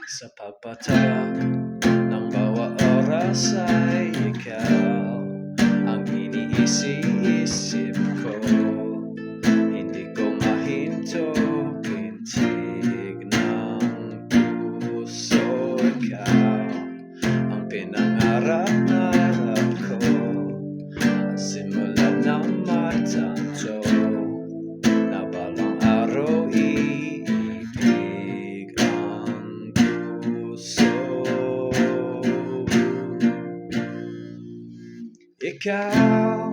Sa pagpataya ng bawat oras ay ikaw ang iniisip ko. Hindi ko mahinto, pintig ng puso. Ikaw ang pinangarap-narap ko, simula ng matanto na balang araw iibig ang puso. Ikaw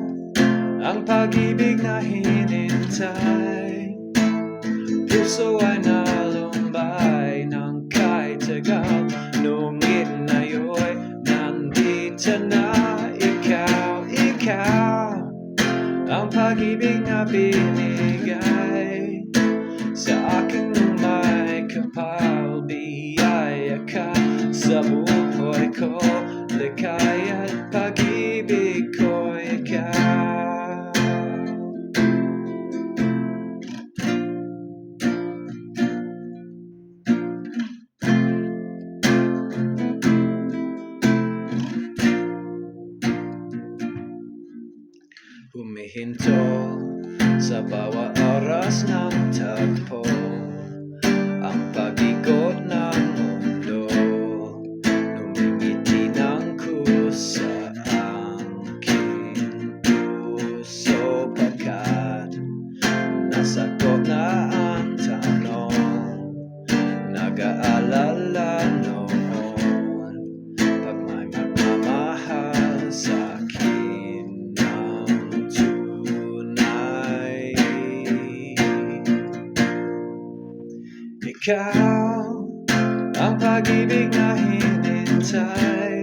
ang pag-ibig na hinintay, puso ay nalumbay ng kahit tagal. Nung inayo'y nandito na. Ikaw ang pag-ibig na binigay sa akin nung may kapal. Biyaya ka sa buhay ko, likaya't pag-ibig ko ikaw. Humihinto sa bawat oras ng tagpo, ang pag-ikot ng mundo. Numingiti ng kusa ang aking puso, pagkat nasagot na ang tanong. Nag-aalala noon pag may magmamahal sa akin ng tunay. Ikaw ang pag-ibig na hinintay,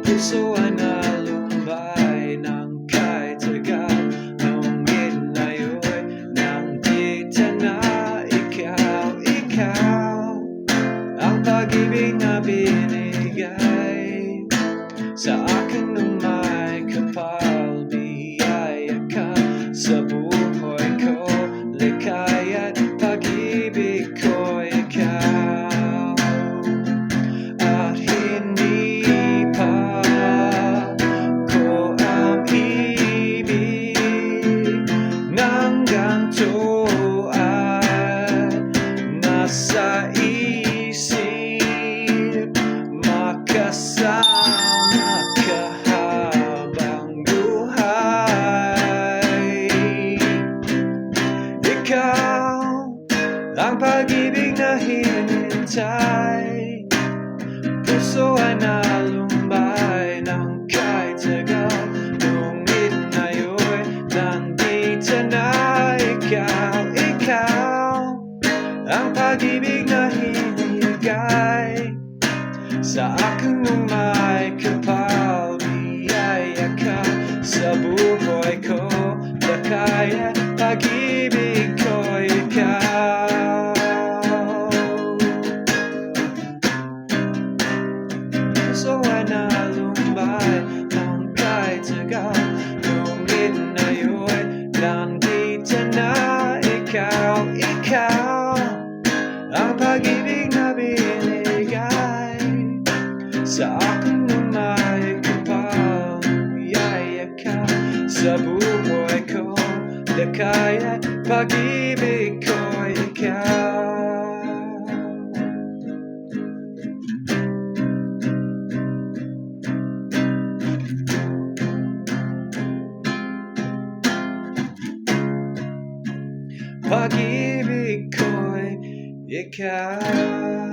puso ay nalumbay ng kahit tagal. Nung inayo'y nandito na. Ikaw ang pag-ibig na binigay sa akin nung may kapal. Biyaya ka sa buhay ko, likaya't pag-ibig ko ikaw. At hindi pa ko ang ibig ng ganito at nasa isip, makasama ka habang buhay. Ikaw ang pag-ibig na hinintay, puso ay nalumbay ng kahit tagal. Nung inayo'y nandito na. Ikaw ang pag-ibig na hinigay sa akin nung may kapal. Biyaya ka sa buhay ko, likaya't pag-ibig ko ikaw. Puso ay nalumbay ng kahit tagal. Nung inayo'y nandito na. Ikaw ang pag-ibig na binigay sa akin nung may kapal. Biyaya ka sa buhay ko, likaya't pag-ibig ko ikaw. Pag-ibig ko'y ikaw.